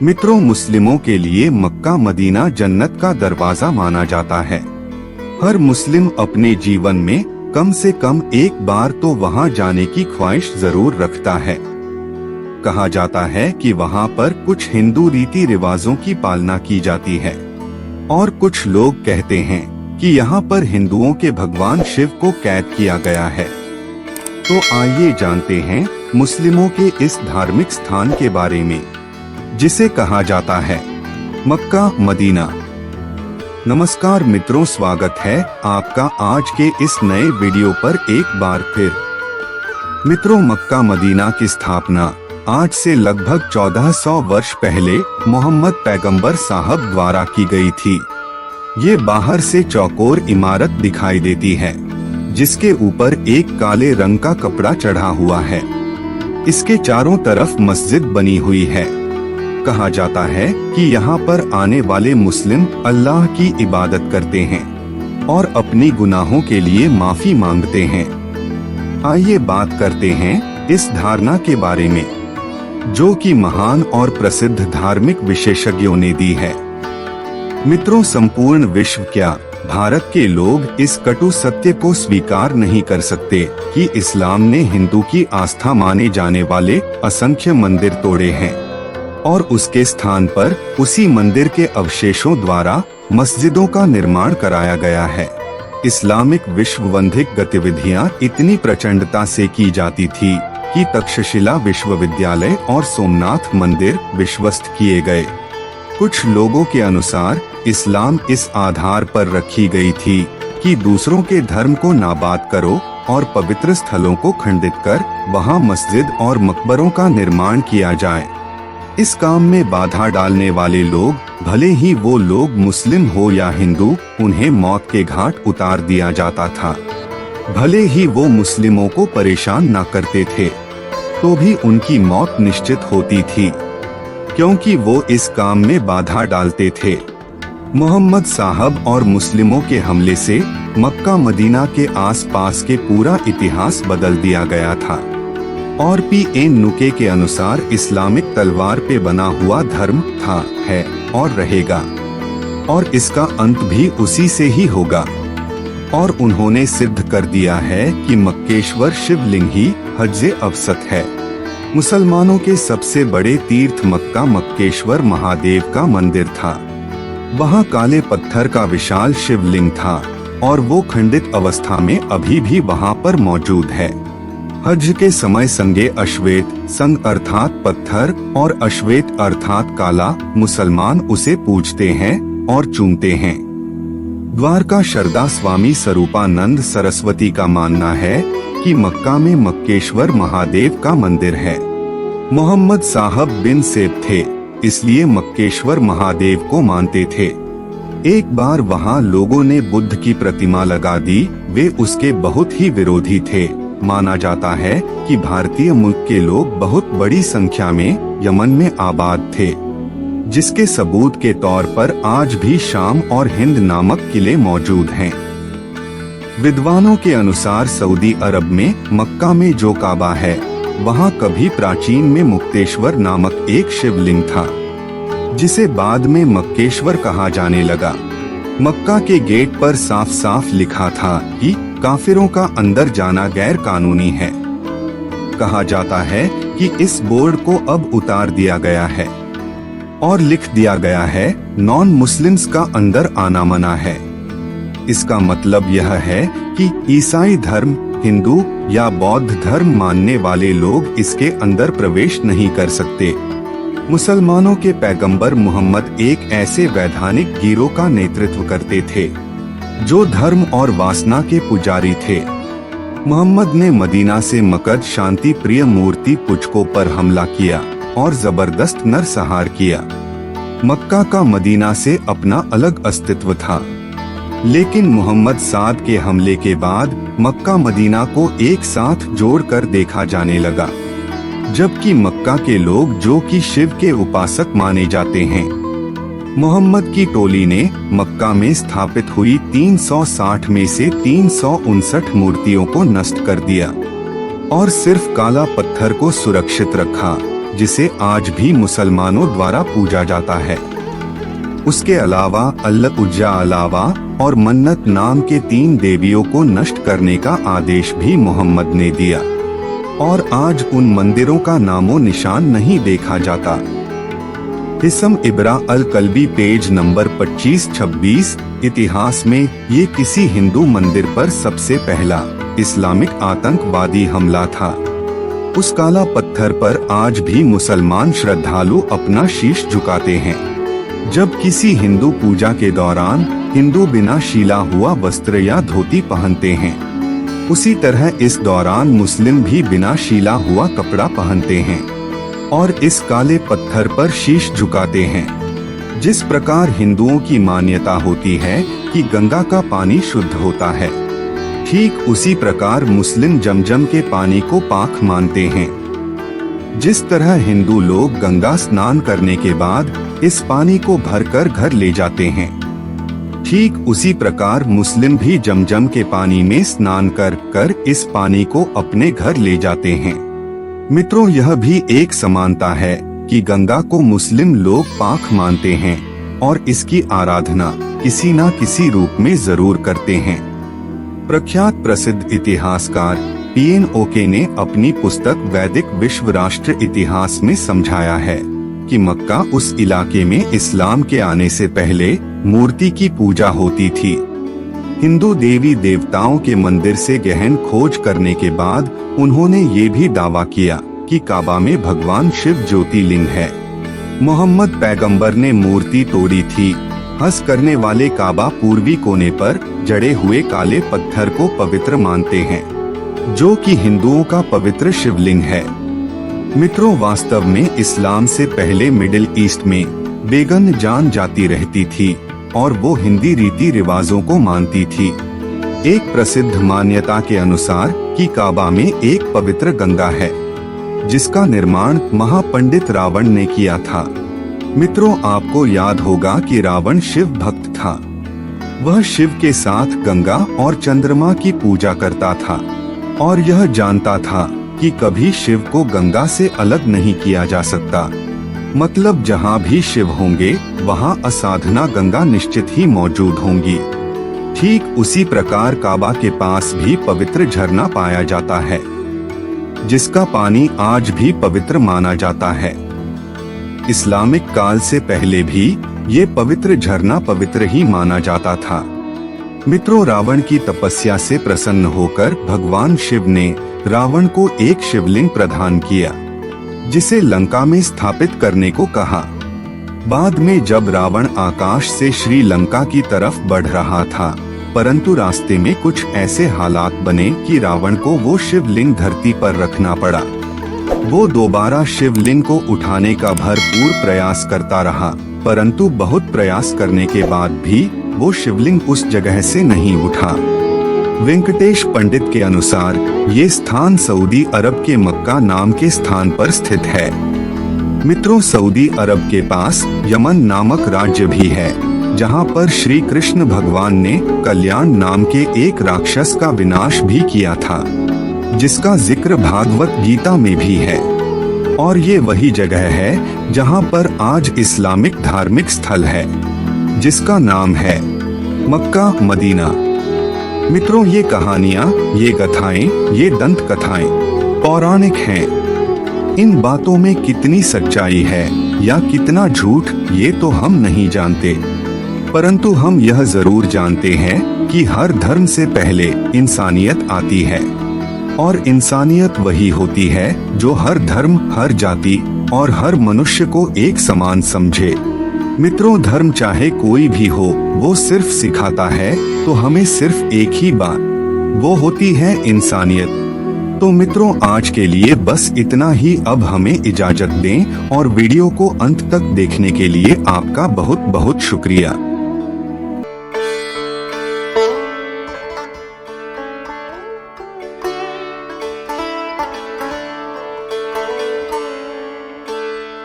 मित्रों, मुस्लिमों के लिए मक्का मदीना जन्नत का दरवाजा माना जाता है। हर मुस्लिम अपने जीवन में कम से कम एक बार तो वहां जाने की ख्वाहिश जरूर रखता है। कहा जाता है कि वहां पर कुछ हिंदू रीति रिवाजों की पालना की जाती है और कुछ लोग कहते हैं कि यहाँ पर हिंदुओं के भगवान शिव को कैद किया गया है। तो आइए जानते हैं मुस्लिमों के इस धार्मिक स्थान के बारे में, जिसे कहा जाता है मक्का मदीना। नमस्कार मित्रों, स्वागत है आपका आज के इस नए वीडियो पर एक बार फिर। मित्रों, मक्का मदीना की स्थापना आज से लगभग 1400 वर्ष पहले मोहम्मद पैगंबर साहब द्वारा की गई थी। ये बाहर से चौकोर इमारत दिखाई देती है, जिसके ऊपर एक काले रंग का कपड़ा चढ़ा हुआ है। इसके चारों तरफ मस्जिद बनी हुई है। कहा जाता है कि यहाँ पर आने वाले मुस्लिम अल्लाह की इबादत करते हैं और अपनी गुनाहों के लिए माफी मांगते हैं। आइए बात करते हैं इस धारणा के बारे में, जो कि महान और प्रसिद्ध धार्मिक विशेषज्ञों ने दी है। मित्रों, संपूर्ण विश्व क्या भारत के लोग इस कटु सत्य को स्वीकार नहीं कर सकते कि इस्लाम ने हिंदू की आस्था माने जाने वाले असंख्य मंदिर तोड़े हैं और उसके स्थान पर उसी मंदिर के अवशेषों द्वारा मस्जिदों का निर्माण कराया गया है। इस्लामिक विश्ववंधिक गतिविधियां इतनी प्रचंडता से की जाती थी कि तक्षशिला विश्वविद्यालय और सोमनाथ मंदिर विश्वस्त किए गए। कुछ लोगों के अनुसार इस्लाम इस आधार पर रखी गई थी कि दूसरों के धर्म को नाबाद करो और पवित्र स्थलों को खंडित कर वहां मस्जिद और मकबरों का निर्माण किया जाए। इस काम में बाधा डालने वाले लोग, भले ही वो लोग मुस्लिम हो या हिंदू, उन्हें मौत के घाट उतार दिया जाता था। भले ही वो मुस्लिमों को परेशान न करते थे, तो भी उनकी मौत निश्चित होती थी, क्योंकि वो इस काम में बाधा डालते थे। मोहम्मद साहब और मुस्लिमों के हमले से मक्का मदीना के आसपास के पूरा इतिहास बदल दिया गया था और P.N. नुके के अनुसार इस्लामिक तलवार पे बना हुआ धर्म था, है और रहेगा, और इसका अंत भी उसी से ही होगा। और उन्होंने सिद्ध कर दिया है कि मक्केश्वर शिवलिंग ही हज्जे अवसत है। मुसलमानों के सबसे बड़े तीर्थ मक्का मक्केश्वर महादेव का मंदिर था। वहाँ काले पत्थर का विशाल शिवलिंग था और वो खंडित अवस्था में अभी भी वहाँ पर मौजूद है। हज के समय संगे अश्वेत, संग अर्थात पत्थर और अश्वेत अर्थात काला, मुसलमान उसे पूजते हैं और चूमते हैं। द्वारका शरदा स्वामी स्वरूपानंद सरस्वती का मानना है कि मक्का में मक्केश्वर महादेव का मंदिर है। मोहम्मद साहब बिन सेब थे, इसलिए मक्केश्वर महादेव को मानते थे। एक बार वहां लोगों ने बुद्ध की प्रतिमा लगा दी। वे उसके बहुत ही विरोधी थे। माना जाता है कि भारतीय मुल्क के लोग बहुत बड़ी संख्या में यमन में आबाद थे, जिसके सबूत के तौर पर आज भी शाम और हिंद नामक किले मौजूद हैं। विद्वानों के अनुसार सऊदी अरब में मक्का में जो काबा है, वहाँ कभी प्राचीन में मुक्तेश्वर नामक एक शिवलिंग था, जिसे बाद में मक्केश्वर कहा जाने लगा। मक्का के गेट पर साफ साफ लिखा था कि काफिरों का अंदर जाना गैर कानूनी है। कहा जाता है कि इस बोर्ड को अब उतार दिया गया है और लिख दिया गया है नॉन मुस्लिम्स का अंदर आना मना है। इसका मतलब यह है कि ईसाई धर्म, हिंदू या बौद्ध धर्म मानने वाले लोग इसके अंदर प्रवेश नहीं कर सकते। मुसलमानों के पैगंबर मोहम्मद एक ऐसे वैधानिक गिरोह का नेतृत्व करते थे, जो धर्म और वासना के पुजारी थे। मोहम्मद ने मदीना से मकद शांति प्रिय मूर्ति पुचकों पर हमला किया और जबरदस्त नरसंहार किया। मक्का का मदीना से अपना अलग अस्तित्व था, लेकिन मोहम्मद साद के हमले के बाद मक्का मदीना को एक साथ जोड़कर देखा जाने लगा, जबकि मक्का के लोग, जो कि शिव के उपासक माने जाते हैं, मोहम्मद की टोली ने मक्का में स्थापित हुई 360 में से 359 मूर्तियों को नष्ट कर दिया और सिर्फ काला पत्थर को सुरक्षित रखा, जिसे आज भी मुसलमानों द्वारा पूजा जाता है। उसके अलावा अल्लाह उज्जा अलावा और मन्नत नाम के 3 देवियों को नष्ट करने का आदेश भी मोहम्मद ने दिया और आज उन मंदिरों का नामो निशान नहीं देखा जाता। हिस्म इब्रा अल कल्बी पेज नंबर 25-26। इतिहास में ये किसी हिंदू मंदिर पर सबसे पहला इस्लामिक आतंकवादी हमला था। उस काला पत्थर पर आज भी मुसलमान श्रद्धालु अपना शीश झुकाते हैं। जब किसी हिंदू पूजा के दौरान हिंदू बिना शिला हुआ वस्त्र या धोती पहनते हैं, उसी तरह इस दौरान मुस्लिम भी बिना शिला हुआ कपड़ा पहनते हैं और इस काले पत्थर पर शीश झुकाते हैं। जिस प्रकार हिंदुओं की मान्यता होती है कि गंगा का पानी शुद्ध होता है, ठीक उसी प्रकार मुस्लिम जमजम के पानी को पाक मानते हैं। जिस तरह हिंदू लोग गंगा स्नान करने के बाद इस पानी को भरकर घर ले जाते हैं, ठीक उसी प्रकार मुस्लिम भी जमजम के पानी में स्नान कर इस पानी को अपने घर ले जाते हैं। मित्रों, यह भी एक समानता है कि गंगा को मुस्लिम लोग पाक मानते हैं और इसकी आराधना किसी न किसी रूप में जरूर करते हैं। प्रख्यात प्रसिद्ध इतिहासकार पीएन ओके ने अपनी पुस्तक वैदिक विश्व राष्ट्र इतिहास में समझाया है कि मक्का उस इलाके में इस्लाम के आने से पहले मूर्ति की पूजा होती थी। हिंदू देवी देवताओं के मंदिर से गहन खोज करने के बाद उन्होंने ये भी दावा किया कि काबा में भगवान शिव ज्योतिर्लिंग है। मोहम्मद पैगंबर ने मूर्ति तोड़ी थी। हंस करने वाले काबा पूर्वी कोने पर जड़े हुए काले पत्थर को पवित्र मानते हैं, जो कि हिंदुओं का पवित्र शिवलिंग है। मित्रों, वास्तव में इस्लाम से पहले मिडिल ईस्ट में बेगन जान जाती रहती थी और वो हिंदी रीति रिवाजों को मानती थी। एक प्रसिद्ध मान्यता के अनुसार कि काबा में एक पवित्र गंगा है, जिसका निर्माण महापंडित रावण ने किया था। मित्रों, आपको याद होगा कि रावण शिव भक्त था। वह शिव के साथ गंगा और चंद्रमा की पूजा करता था और यह जानता था कि कभी शिव को गंगा से अलग नहीं किया जा सकता। मतलब जहाँ भी शिव होंगे वहाँ असाधना गंगा निश्चित ही मौजूद होंगी। ठीक उसी प्रकार काबा के पास भी पवित्र झरना पाया जाता है, जिसका पानी आज भी पवित्र माना जाता है। इस्लामिक काल से पहले भी ये पवित्र झरना पवित्र ही माना जाता था। मित्रों, रावण की तपस्या से प्रसन्न होकर भगवान शिव ने रावण को एक शिवलिंग प्रदान किया, जिसे लंका में स्थापित करने को कहा। बाद में जब रावण आकाश से श्रीलंका की तरफ बढ़ रहा था, परंतु रास्ते में कुछ ऐसे हालात बने कि रावण को वो शिवलिंग धरती पर रखना पड़ा। वो दोबारा शिवलिंग को उठाने का भरपूर प्रयास करता रहा, परंतु बहुत प्रयास करने के बाद भी वो शिवलिंग उस जगह से नहीं उठा। वेंकटेश पंडित के अनुसार ये स्थान सऊदी अरब के मक्का नाम के स्थान पर स्थित है। मित्रों, सऊदी अरब के पास यमन नामक राज्य भी है, जहाँ पर श्री कृष्ण भगवान ने कल्याण नाम के एक राक्षस का विनाश भी किया था, जिसका जिक्र भागवत गीता में भी है। और ये वही जगह है जहाँ पर आज इस्लामिक धार्मिक स्थल है, जिसका नाम है मक्का मदीना। मित्रों, ये कहानियाँ, ये कथाएं, ये दंत कथाएं पौराणिक हैं। इन बातों में कितनी सच्चाई है या कितना झूठ, ये तो हम नहीं जानते, परंतु हम यह जरूर जानते हैं कि हर धर्म से पहले इंसानियत आती है और इंसानियत वही होती है जो हर धर्म, हर जाति और हर मनुष्य को एक समान समझे। मित्रों, धर्म चाहे कोई भी हो, वो सिर्फ सिखाता है तो हमें सिर्फ एक ही बात, वो होती है इंसानियत। तो मित्रों, आज के लिए बस इतना ही। अब हमें इजाजत दें और वीडियो को अंत तक देखने के लिए आपका बहुत बहुत शुक्रिया।